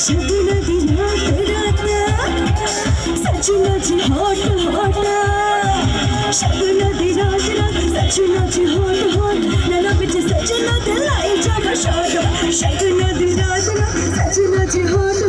सजना दी रात रात सजना जी हॉट हॉट सजना दी रात रात सजना जी हॉट हॉट नैना बिच सजना ते लाई जाना शॉट सजना दी रात रात सजना जी हॉट